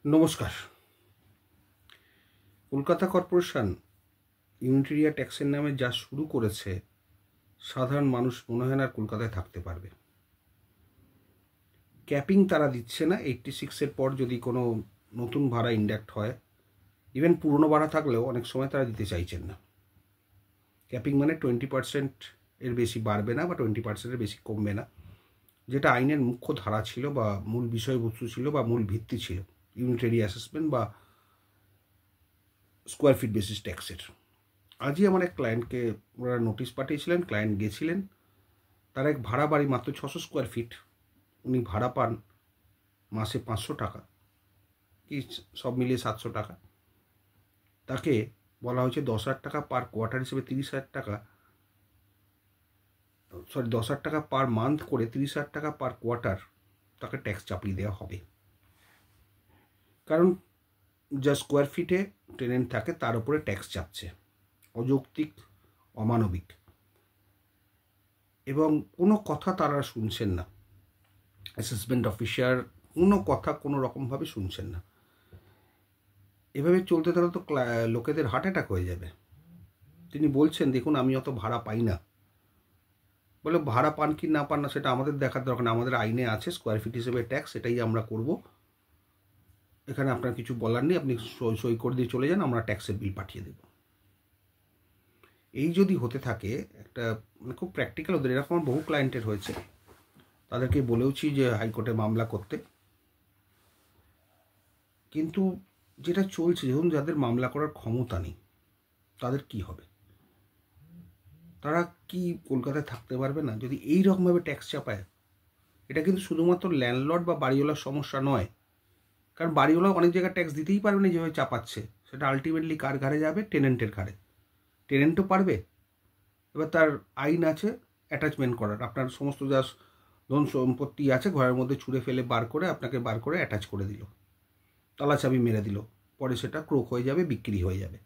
নমস্কার। Kolkata corporation unit area ট্যাক্সের নামে যা শুরু করেছে, সাধারণ মানুষ মনে হয় না আর কলকাতায় থাকতে পারবে। ক্যাপিং তারা দিচ্ছে না। 86-এর পর যদি কোনো নতুন ভাড়া ইন্ডাক্ট হয়, ইভেন পুরনো ভাড়া থাকলেও অনেক সময় তারা দিতে চাইছেন না। ক্যাপিং মানে 20% এর বেশি বাড়বে না বা 20%-এর বেশি কমবে না, যেটা আইনের মুখ্য ধারা ছিল বা মূল বিষয়বস্তু ছিল বা মূল ভিত্তি ছিল ইউনিট এরিয়া অ্যাসেসমেন্ট বা স্কোয়ার ফিট বেসিস ট্যাক্সের। আজই আমার এক ক্লায়েন্টকে ওরা নোটিশ পাঠিয়েছিলেন, ক্লায়েন্ট গেছিলেন। তার এক ভাড়া বাড়ি, মাত্র 600 স্কোয়ার ফিট। উনি ভাড়া পান মাসে 500 টাকা, কি সব মিলিয়ে 700 টাকা। তাকে বলা হয়েছে 10,000 টাকা পার কোয়ার্টার হিসেবে 30,000 টাকা, 10,000 টাকা পার মান্থ করে 30,000 টাকা পার কোয়ার্টার তাকে ট্যাক্স চাপিয়ে দেওয়া হবে। কারণ যা স্কোয়ার ফিটে টেনেন্ট থাকে তার উপরে ট্যাক্স চাপছে, অযৌক্তিক, অমানবিক, এবং কোনো কথা তারা শুনছেন না। অ্যাসেসমেন্ট অফিসার কোনো কথা কোনো রকমভাবে শুনছেন না। এভাবে চলতে থাকলে তো লোকেদের হার্ট অ্যাটাক হয়ে যাবে। তিনি বলছেন, দেখুন আমি অত ভাড়া পাই না। বলে ভাড়া পান কি না পান না সেটা আমাদের দেখার দরকার না, আমাদের আইনে আছে স্কোয়ার ফিট হিসেবে ট্যাক্স, এটাই আমরা করব। এখানে আপনার কিছু বলার নেই, আপনি সই করে দিয়ে চলে যান, আমরা ট্যাক্সের বিল পাঠিয়ে দেব। এই যদি হতে থাকে, একটা খুব প্র্যাকটিক্যাল, ওদের এরকম বহু ক্লায়েন্টের হয়েছে, তাদেরকে বলেওছি যে হাইকোর্টে মামলা করতে। কিন্তু যেটা চলছে, ধরুন যাদের মামলা করার ক্ষমতা নেই তাদের কি হবে? তারা কি কলকাতায় থাকতে পারবে না যদি এই রকমভাবে ট্যাক্স চাপায়? এটা কিন্তু শুধুমাত্র ল্যান্ডলর্ড বা বাড়িওয়ালার সমস্যা নয়, কারণ বাড়িওয়ালা অনেক জায়গায় ট্যাক্স দিতেই পারবে না যেভাবে চাপাচ্ছে। সেটা আলটিমেটলি কার ঘাড়ে যাবে? টেনেন্টের ঘাড়ে। টেনেন্টও পারবে। এবার তার আইন আছে অ্যাটাচমেন্ট করার, আপনার সমস্ত যা ধন সম্পত্তি আছে ঘরের মধ্যে ছুঁড়ে ফেলে বার করে আপনাকে বার করে অ্যাটাচ করে দিল, তালা চাবি মেরে দিল, পরে সেটা ক্রোক হয়ে যাবে, বিক্রি হয়ে যাবে।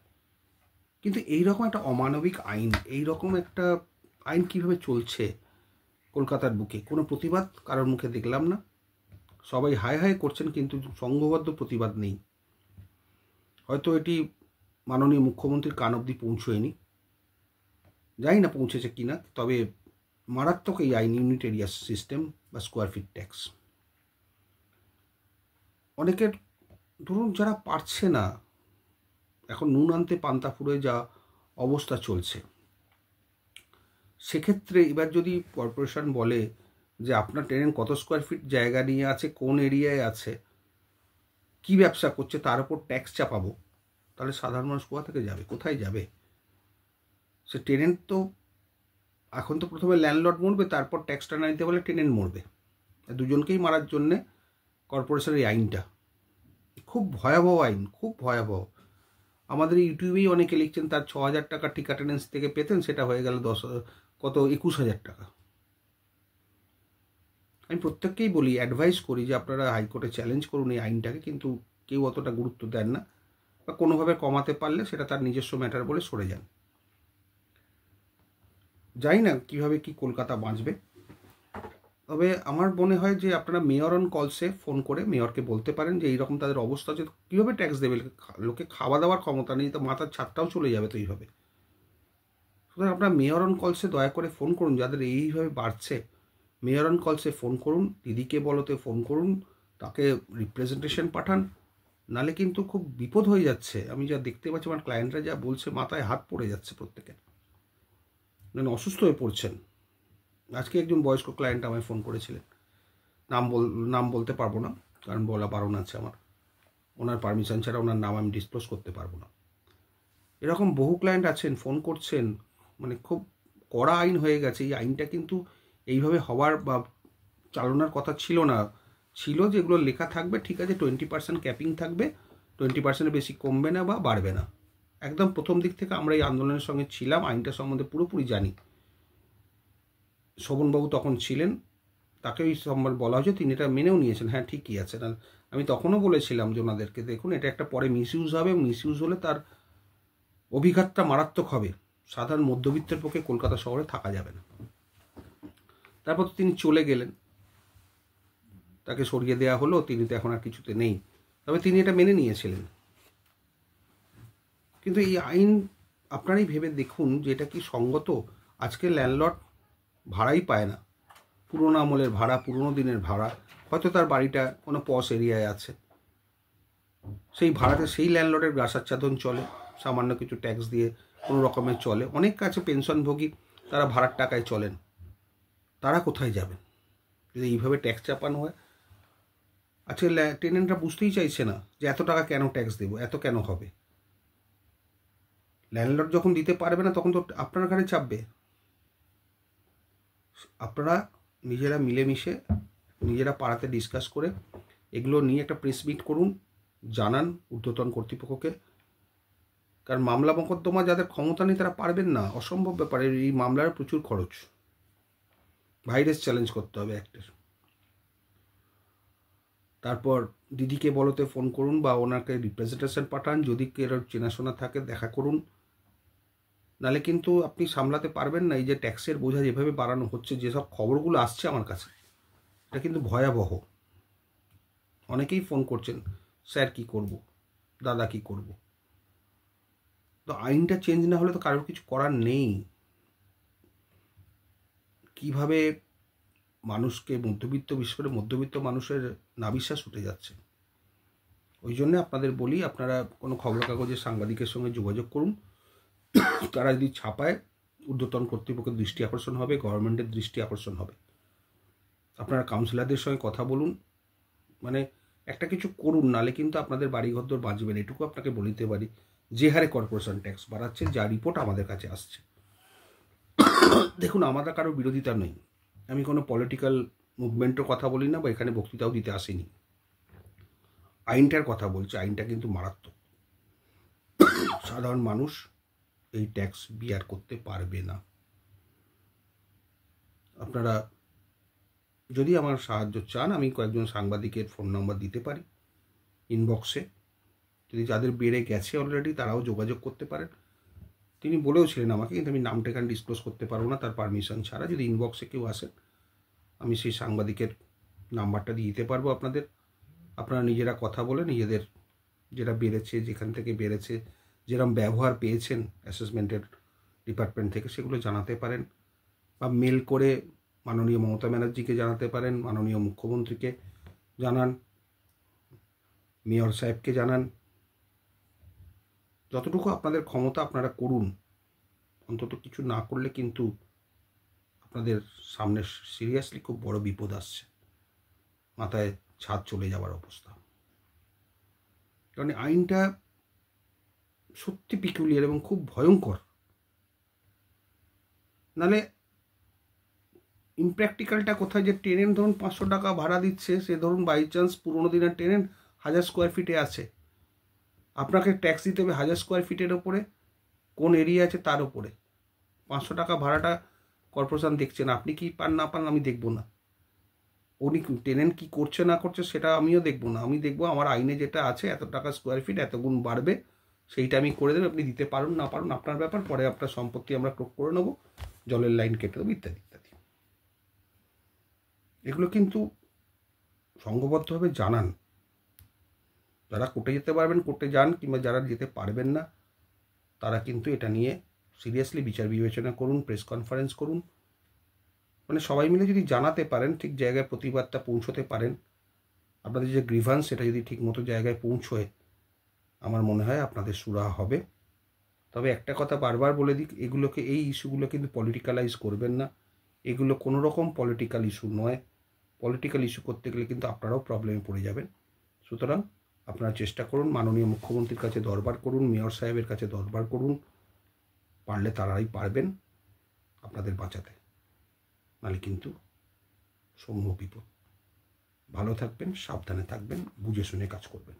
কিন্তু এইরকম একটা অমানবিক আইন, এইরকম একটা আইন কিভাবে চলছে কলকাতার বুকে? কোনো প্রতিবাদ কারোর মুখে দেখলাম না। সবাই হায় হায় করছেন, কিন্তু সংঘবদ্ধ প্রতিবাদ নেই। হয়তো এটি মাননীয় মুখ্যমন্ত্রীর কান অবধি পৌঁছয়নি, জানি না পৌঁছেছে কিনা। তবে মারাত্মক এই আইন, ইউনিট এরিয়া সিস্টেম বা স্কোয়ার ফিট ট্যাক্স। অনেকের, ধরুন যারা পারছে না, এখন নুন আনতে পান্তা ফুরোয় যা অবস্থা চলছে, সেক্ষেত্রে এবার যদি কর্পোরেশন বলে যে আপনার টেনেন্ট কত স্কোয়ার ফিট জায়গা নিয়ে আছে, কোন এরিয়ায় আছে, কি ব্যবসা করছে, তার উপর ট্যাক্স চাপাবো, তাহলে সাধারণ মানুষ কোথা থেকে যাবে, কোথায় যাবে? সে টেনেন্ট তো এখন তো প্রথমে ল্যান্ডলর্ড মরবে, তারপর ট্যাক্সটা না নিতে বলে টেনেন্ট মরবে। দুজনকেই মারার জন্যে কর্পোরেশনের এই আইনটা খুব ভয়াবহ আইন, খুব ভয়াবহ। আমাদের ইউটিউবেই অনেকে লিখছেন তার 6,000 টাকা ঠিক অ্যাটেন্ডেন্স থেকে পেতেন, সেটা হয়ে গেল 21,000 টাকা। আমি প্রত্যেককেই বলি, অ্যাডভাইস করি যে আপনারা হাইকোর্টে চ্যালেঞ্জ করুন এই আইনটাকে, কিন্তু কেউ অতটা গুরুত্ব দেন না, বা কোনোভাবে কমাতে পারলে সেটা তার নিজস্ব ম্যাটার বলে সরে যান। জানি না কীভাবে কি কলকাতা বাঁচবে। তবে আমার মনে হয় যে আপনারা মেয়র অন কলসে ফোন করে মেয়রকে বলতে পারেন যে এইরকম তাদের অবস্থা হচ্ছে, কীভাবে ট্যাক্স দেবে? লোকে খাওয়া দাওয়ার ক্ষমতা নেই, তো মাথার ছাদটাও চলে যাবে তো এইভাবে। সুতরাং আপনারা মেয়র অন কলসে দয়া করে ফোন করুন, যাদের এইভাবে বাড়ছে। মেয়র অন কলসে ফোন করুন, দিদিকে বলতে ফোন করুন, তাকে রিপ্রেজেন্টেশন পাঠান, নালে কিন্তু খুব বিপদ হয়ে যাচ্ছে। আমি যা দেখতে পাচ্ছি, আমার ক্লায়েন্টরা যা বলছে, মাথায় হাত পড়ে যাচ্ছে প্রত্যেকের, মানে অসুস্থ হয়ে পড়ছেন। আজকে একজন বয়স্ক ক্লায়েন্ট আমায় ফোন করেছিলেন, নাম বলতে পারবো না, কারণ বলা বারণ আছে আমার, ওনার পারমিশন ছাড়া ওনার নাম আমি ডিসক্লোজ করতে পারবো না। এরকম বহু ক্লায়েন্ট আছেন, ফোন করছেন, মানে খুব কড়া আইন হয়ে গেছে। এই আইনটা কিন্তু এইভাবে হওয়ার বা চালনার কথা ছিল না। ছিল যেগুলো লেখা থাকবে, ঠিক আছে, 20% ক্যাপিং থাকবে, 20%-এর বেশি কমবে না বা বাড়বে না। একদম প্রথম দিক থেকে আমরা এই আন্দোলনের সঙ্গে ছিলাম, আইনটা সম্বন্ধে পুরোপুরি জানি। শোভনবাবু তখন ছিলেন, তাকে ওই সম্বন্ধে বলা হয়েছে, তিনি এটা মেনেও নিয়েছেন, হ্যাঁ ঠিকই আছে। না, আমি তখনও বলেছিলাম যে ওনাদেরকে, দেখুন এটা একটা পরে মিসইউজ হবে, মিসইউজ হলে তার অভিঘাতটা মারাত্মক হবে। সাধারণ মধ্যবিত্তের পক্ষে কলকাতা শহরে থাকা যাবে না। তারপর তো তিনি চলে গেলেন, তাকে সরিয়ে দেওয়া হলো, তিনি তো এখন আর কিছুতে নেই। তবে তিনি এটা মেনে নিয়েছিলেন। কিন্তু এই আইন আপনারাই ভেবে দেখুন যে এটা কি সঙ্গত। আজকে ল্যান্ডলর্ড ভাড়াই পায় না, পুরোনো আমলের ভাড়া, পুরোনো দিনের ভাড়া, হয়তো তার বাড়িটা কোনো পশ এরিয়ায় আছে, সেই ভাড়াতে সেই ল্যান্ডলর্ডের গ্রাসাচ্ছাদন চলে, সামান্য কিছু ট্যাক্স দিয়ে কোনো রকমের চলে। অনেক কাছে পেনশনভোগী তারা ভাড়ার টাকায় চলেন, তারা কোথায় যাবেন যদি এইভাবে ট্যাক্স চাপানো হয়? আজকে টেনেন্টরা বুঝতেই চাইছে না যে এত টাকা কেন ট্যাক্স দেবো, এত কেন হবে। ল্যান্ডলর্ড যখন দিতে পারবে না তখন তো আপনার ঘাড়ে চাপবে। আপনারা নিজেরা মিলেমিশে নিজেরা পাড়াতে ডিসকাস করে এগুলো নিয়ে একটা প্রেস মিট করুন, জানান ঊর্ধ্বতন কর্তৃপক্ষকে। কারণ মামলা মোকদ্দমা যাদের ক্ষমতা নেই তারা পারবেন না, অসম্ভব ব্যাপার। এই মামলার প্রচুর খরচ, ভাইরাস চ্যালেঞ্জ করতে হবে একটার। তারপর দিদিকে বলতে ফোন করুন বা ওনাকে রিপ্রেজেন্টেশন পাঠান, যদি কেউ চেনাশোনা থাকে দেখা করুন। নালে কিন্তু আপনি সামলাতে পারবেন না। এই যে ট্যাক্সের বোঝা যেভাবে বাড়ানো হচ্ছে, যেসব খবরগুলো আসছে আমার কাছে, এটা কিন্তু ভয়াবহ। অনেকেই ফোন করছেন, স্যার কি করব, দাদা কি করব। তো আইনটা চেঞ্জ না হলে তো কারোর কিছু করার নেই। কিভাবে মানুষকে মধ্যবিত্ত, বিশেষ করে মধ্যবিত্ত মানুষের নাবিশ্বাস উঠে যাচ্ছে। ওই জন্য আপনাদের বলি, আপনারা কোনো খবর কাগজের সাংবাদিকের সঙ্গে যোগাযোগ করুন। তারা যদি ছাপায়, ঊর্ধ্বতন কর্তৃপক্ষের দৃষ্টি আকর্ষণ হবে, গভর্নমেন্টের দৃষ্টি আকর্ষণ হবে। আপনারা কাউন্সিলরদের সঙ্গে কথা বলুন, মানে একটা কিছু করুন, নালে কিন্তু আপনাদের বাড়িঘর বাঁচবে না। এটুকু আপনাকে বলিতে পারি। যে হারে কর্পোরেশন ট্যাক্স বাড়াচ্ছে, যা রিপোর্ট আমাদের কাছে আসছে, দেখুন আমরা কারো বিরোধিতা নেই, আমি কোনো পলিটিক্যাল মুভমেন্টের কথা বলি না বা এখানে বক্তৃতাও দিতে আসিনি। আইনটার কথা বলছি, আইনটা কিন্তু মারাত্মক। সাধারণ মানুষ এই ট্যাক্স বিয়ার করতে পারবে না। আপনারা যদি আমার সাহায্য চান, আমি কয়েকজন সাংবাদিকের ফোন নাম্বার দিতে পারি ইনবক্সে। যদি যাদের বেড়ে গেছে অলরেডি তারাও যোগাযোগ করতে পারেন। তিনি বলেওছিলেন আমাকে, কিন্তু আমি নামটা এখানে ডিসক্লোজ করতে পারবো না তার পারমিশন ছাড়া। যদি ইনবক্সে কেউ আসেন, আমি সেই সাংবাদিকের নাম্বারটা দিয়ে দিতে পারবো আপনাদের। আপনারা নিজেরা কথা বলে নিজেদের যেটা বেড়েছে, যেখান থেকে বেড়েছে, যেরকম ব্যবহার পেয়েছেন অ্যাসেসমেন্টের ডিপার্টমেন্ট থেকে, সেগুলো জানাতে পারেন। বা মেল করে মাননীয় মমতা ব্যানার্জিকে জানাতে পারেন, মাননীয় মুখ্যমন্ত্রীকে জানান, মেয়র সাহেবকে জানান। যতটুকু আপনাদের ক্ষমতা আপনারা করুন। অন্তত কিছু না করলে কিন্তু আপনাদের সামনে সিরিয়াসলি খুব বড় বিপদ আসছে, মাথায় ছাদ চলে যাওয়ার অবস্থা। কারণ আইনটা সত্যি পিকুলিয়ার এবং খুব ভয়ঙ্কর। নালে ইমপ্র্যাকটিক্যালটা কোথায়, যে টেনেন্ট ধরুন 500 টাকা ভাড়া দিচ্ছে, সে ধরুন বাই চান্স পুরোনো দিনের টেনেন্ট 1000 স্কোয়ার ফিটে আছে, আপনাকে ট্যাক্স দিতে হবে 1000 স্কোয়ার ফিটের ওপরে, কোন এরিয়া আছে তার ওপরে। 500 টাকা ভাড়াটা কর্পোরেশন দেখছে না, আপনি কি পান না পান আমি দেখব না। উনি টেনেন্ট কি করছে না করছে সেটা আমিও দেখব না। আমি দেখব আমার আইনে যেটা আছে, এত টাকা স্কোয়ার ফিট এত গুণ বাড়বে, সেইটা আমি করে দেবো। আপনি দিতে পারুন না পারুন আপনার ব্যাপার, পরে আপনার সম্পত্তি আমরা ক্রোক করে নেবো, জলের লাইন কেটে দেবো, ইত্যাদি ইত্যাদি। এগুলো কিন্তু সংঘবদ্ধভাবে জানান। যারা কোর্টে যেতে পারবেন কোর্টে যান, কিংবা যারা যেতে পারবেন না তারা কিন্তু এটা নিয়ে সিরিয়াসলি বিচার বিবেচনা করুন, প্রেস কনফারেন্স করুন। মানে সবাই মিলে যদি জানাতে পারেন, ঠিক জায়গায় প্রতিবাদটা পৌঁছতে পারেন, আপনাদের যে গ্রিভান্স সেটা যদি ঠিক মতো জায়গায় পৌঁছয়, আমার মনে হয় আপনাদের সুরাহা হবে। তবে একটা কথা বারবার বলে দিই, এগুলোকে, এই ইস্যুগুলো কিন্তু পলিটিক্যালাইজ করবেন না। এগুলো কোনো রকম পলিটিক্যাল ইস্যু নয়। পলিটিক্যাল ইস্যু করতে গেলে কিন্তু আপনারাও প্রবলেমে পড়ে যাবেন। সুতরাং আপনারা চেষ্টা করুন, মাননীয় মুখ্যমন্ত্রীর কাছে দরবার করুন, মেয়র সাহেবের কাছে দরবার করুন, পারলে তারাই পারবেন আপনাদের বাঁচাতে, নাহলে কিন্তু সমূহ বিপদ। ভালো থাকবেন, সাবধানে থাকবেন, বুঝে শুনে কাজ করবেন।